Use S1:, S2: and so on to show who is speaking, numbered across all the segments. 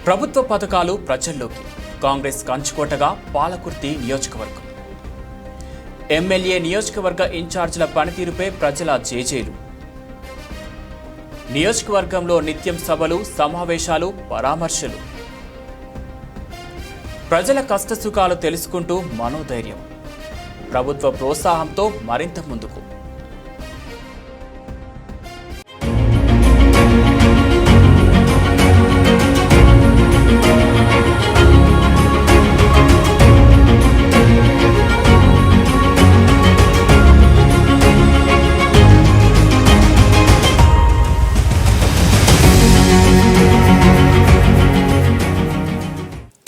S1: ప్రభుత్వ పథకాలు ప్రజల్లోకి కాంగ్రెస్ కంచుకోటగా పాలకుర్తి నియోజకవర్గం. ఎమ్మెల్యే నియోజకవర్గ ఇన్ఛార్జీల పనితీరుపై ప్రజల జేజేలు. నియోజకవర్గంలో నిత్యం సభలు, సమావేశాలు, పరామర్శలు. ప్రజల కష్టసుఖాలు తెలుసుకుంటూ మనోధైర్యం. ప్రభుత్వ ప్రోత్సాహంతో మరింత ముందుకు.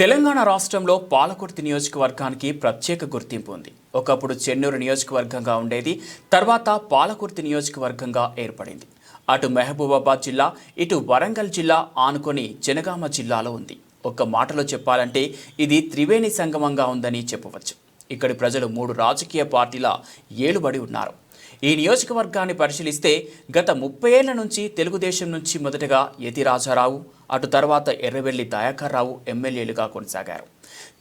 S1: తెలంగాణ రాష్ట్రంలో పాలకుర్తి నియోజకవర్గానికి ప్రత్యేక గుర్తింపు ఉంది. ఒకప్పుడు చెన్నూరు నియోజకవర్గంగా ఉండేది, తర్వాత పాలకుర్తి నియోజకవర్గంగా ఏర్పడింది. అటు మహబూబాబాద్ జిల్లా, ఇటు వరంగల్ జిల్లా ఆనుకొని జనగామ జిల్లాలో ఉంది. ఒక్క మాటలో చెప్పాలంటే ఇది త్రివేణి సంగమంగా ఉందని చెప్పవచ్చు. ఇక్కడి ప్రజలు 3 రాజకీయ పార్టీల ఏలుబడి ఉన్నారు. ఈ నియోజకవర్గాన్ని పరిశీలిస్తే గత 30 ఏళ్ల నుంచి తెలుగుదేశం నుంచి మొదటగా యతి రాజారావు, అటు తర్వాత ఎర్రబెల్లి దయాకర్ రావు ఎమ్మెల్యేలుగా కొనసాగారు.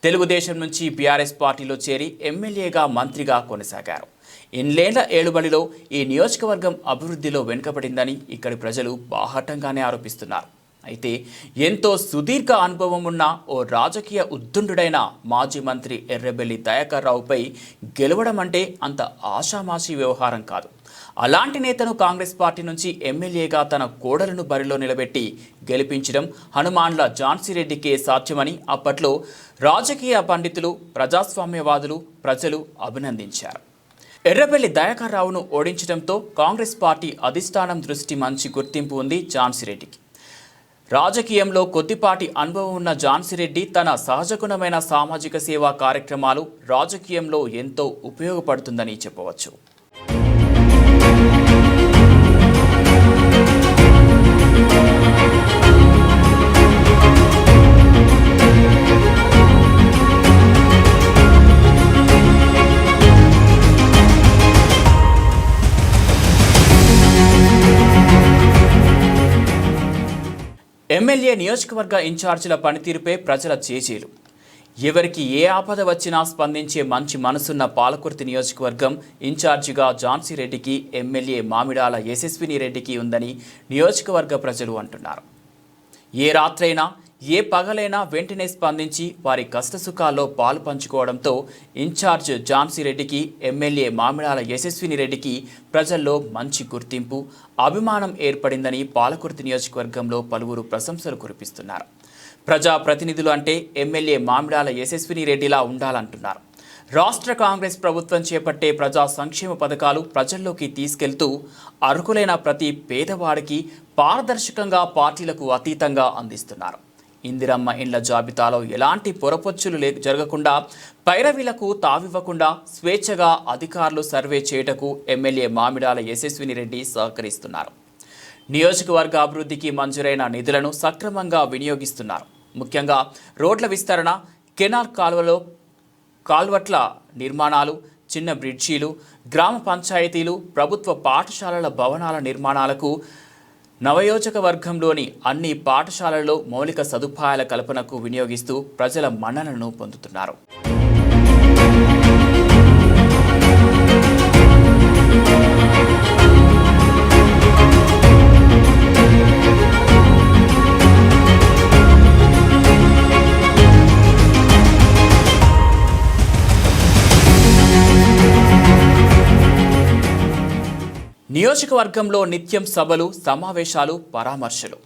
S1: తెలుగుదేశం నుంచి బీఆర్ఎస్ పార్టీలో చేరి ఎమ్మెల్యేగా, మంత్రిగా కొనసాగారు. ఇన్నేళ్ల ఏలుబడిలో ఈ నియోజకవర్గం అభివృద్ధిలో వెనుకబడిందని ఇక్కడి ప్రజలు బాహాటంగానే ఆరోపిస్తున్నారు. అయితే ఎంతో సుదీర్ఘ అనుభవం ఉన్న ఓ రాజకీయ ఉద్దండుడైన మాజీ మంత్రి ఎర్రబెల్లి దయాకర్ రావుపై గెలవడం అంటే అంత ఆషామాషీ వ్యవహారం కాదు. అలాంటి నేతను కాంగ్రెస్ పార్టీ నుంచి ఎమ్మెల్యేగా తన కోడలను బరిలో నిలబెట్టి గెలిపించడం హనుమాన్ల ఝాన్సీ రెడ్డికే సాధ్యమని అప్పట్లో రాజకీయ పండితులు, ప్రజాస్వామ్యవాదులు, ప్రజలు అభినందించారు. ఎర్రబెల్లి దయాకర్ రావును ఓడించడంతో కాంగ్రెస్ పార్టీ అధిష్టానం దృష్టి మంచి గుర్తింపు ఉంది ఝాన్సీ రెడ్డికి. రాజకీయంలో కొద్దిపాటి అనుభవం ఉన్న ఝాన్సీ రెడ్డి తన సహజగుణమైన సామాజిక సేవా కార్యక్రమాలు రాజకీయంలో ఎంతో ఉపయోగపడుతుందని చెప్పవచ్చు. ఎమ్మెల్యే నియోజకవర్గ ఇన్ఛార్జీల పనితీరుపై ప్రజల జేజేలు. ఎవరికి ఏ ఆపద వచ్చినా స్పందించే మంచి మనసున్న పాలకుర్తి నియోజకవర్గం ఇన్ఛార్జిగా ఝాన్సీ రెడ్డికి, ఎమ్మెల్యే మామిడాల యశస్విని రెడ్డికి ఉందని నియోజకవర్గ ప్రజలు అంటున్నారు. ఏ రాత్రైనా, ఏ పగలైనా వెంటనే స్పందించి వారి కష్టసుఖాల్లో పాలు పంచుకోవడంతో ఇన్ఛార్జ్ ఝాన్సీ రెడ్డికి, ఎమ్మెల్యే మామిడాల యశస్విని రెడ్డికి ప్రజల్లో మంచి గుర్తింపు, అభిమానం ఏర్పడిందని పాలకుర్తి నియోజకవర్గంలో పలువురు ప్రశంసలు కురిపిస్తున్నారు. ప్రజాప్రతినిధులు అంటే ఎమ్మెల్యే మామిడాల యశస్విని రెడ్డిలా ఉండాలంటున్నారు. రాష్ట్ర కాంగ్రెస్ ప్రభుత్వం చేపట్టే ప్రజా సంక్షేమ పథకాలు ప్రజల్లోకి తీసుకెళ్తూ అర్హులైన ప్రతి పేదవాడికి పారదర్శకంగా, పార్టీలకు అతీతంగా అందిస్తున్నారు. ఇందిరమ్మ ఇండ్ల జాబితాలో ఎలాంటి పొరపొచ్చులు జరగకుండా, పైరవీలకు తావివ్వకుండా స్వేచ్ఛగా అధికారులు సర్వే చేయటకు ఎమ్మెల్యే మామిడాల యశస్విని రెడ్డి సహకరిస్తున్నారు. నియోజకవర్గ అభివృద్ధికి మంజూరైన నిధులను సక్రమంగా వినియోగిస్తున్నారు. ముఖ్యంగా రోడ్ల విస్తరణ, కెనాల్ కాల్వట్ల నిర్మాణాలు, చిన్న బ్రిడ్జీలు, గ్రామ పంచాయతీలు, ప్రభుత్వ పాఠశాలల భవనాల నిర్మాణాలకు, నవయోజకవర్గంలోని అన్ని పాఠశాలల్లో మౌలిక సదుపాయాల కల్పనకు వినియోగిస్తూ ప్రజల మన్ననను పొందుతున్నారు. నియోజకవర్గంలో నిత్యం సభలు, సమావేశాలు, పరామర్శలు.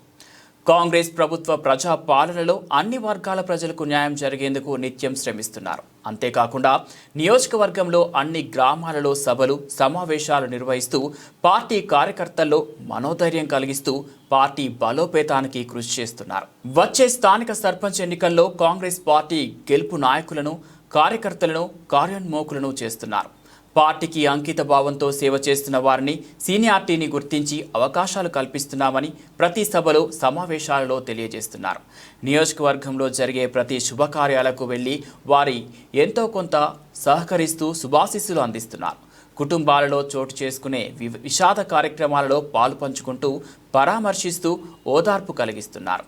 S1: కాంగ్రెస్ ప్రభుత్వ ప్రజా పాలనలో అన్ని వర్గాల ప్రజలకు న్యాయం జరిగేందుకు నిత్యం శ్రమిస్తున్నారు. అంతేకాకుండా నియోజకవర్గంలో అన్ని గ్రామాలలో సభలు, సమావేశాలు నిర్వహిస్తూ పార్టీ కార్యకర్తల్లో మనోధైర్యం కలిగిస్తూ పార్టీ బలోపేతానికి కృషి చేస్తున్నారు. వచ్చే స్థానిక సర్పంచ్ ఎన్నికల్లో కాంగ్రెస్ పార్టీ గెలుపు నాయకులను, కార్యకర్తలను కార్యోన్మోకులను చేస్తున్నారు. పార్టీకి అంకిత భావంతో సేవ చేస్తున్న వారిని, సీనియారిటీని గుర్తించి అవకాశాలు కల్పిస్తున్నామని ప్రతి సభలో, సమావేశాలలో తెలియజేస్తున్నారు. నియోజకవర్గంలో జరిగే ప్రతి శుభకార్యాలకు వెళ్లి వారి ఎంతో కొంత సహకరిస్తూ శుభాశీస్సులు అందిస్తున్నారు. కుటుంబాలలో చోటు చేసుకునే విషాద కార్యక్రమాలలో పాలు పంచుకుంటూ పరామర్శిస్తూ ఓదార్పు కలిగిస్తున్నారు.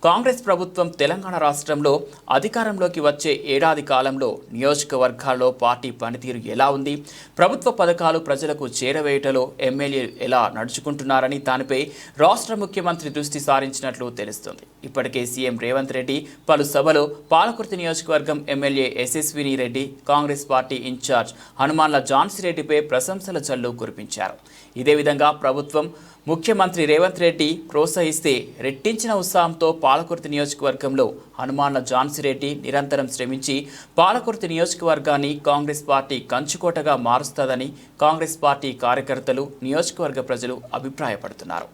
S1: కాంగ్రెస్ ప్రభుత్వం తెలంగాణ రాష్ట్రంలో అధికారంలోకి వచ్చే ఏడాది కాలంలో నియోజకవర్గాల్లో పార్టీ పనితీరు ఎలా ఉంది, ప్రభుత్వ పథకాలు ప్రజలకు చేరవేయటలో ఎమ్మెల్యేలు ఎలా నడుచుకుంటున్నారని దానిపై రాష్ట్ర ముఖ్యమంత్రి దృష్టి సారించినట్లు తెలుస్తుంది. ఇప్పటికే సీఎం రేవంత్ రెడ్డి పలు సభలో పాలకుర్తి నియోజకవర్గం ఎమ్మెల్యే యశస్విని రెడ్డి, కాంగ్రెస్ పార్టీ ఇన్ఛార్జ్ హనుమాన్ల ఝాన్సీరెడ్డిపై ప్రశంసల జల్లు కురిపించారు. ఇదే విధంగా ప్రభుత్వం ముఖ్యమంత్రి రేవంత్ రెడ్డి ప్రోత్సహిస్తే రెట్టించిన ఉత్సాహంతో పాలకుర్తి నియోజకవర్గంలో హనుమాన్ల ఝాన్సీరెడ్డి నిరంతరం శ్రమించి పాలకుర్తి నియోజకవర్గాన్ని కాంగ్రెస్ పార్టీ కంచుకోటగా మారుస్తుందని కాంగ్రెస్ పార్టీ కార్యకర్తలు, నియోజకవర్గ ప్రజలు అభిప్రాయపడుతున్నారు.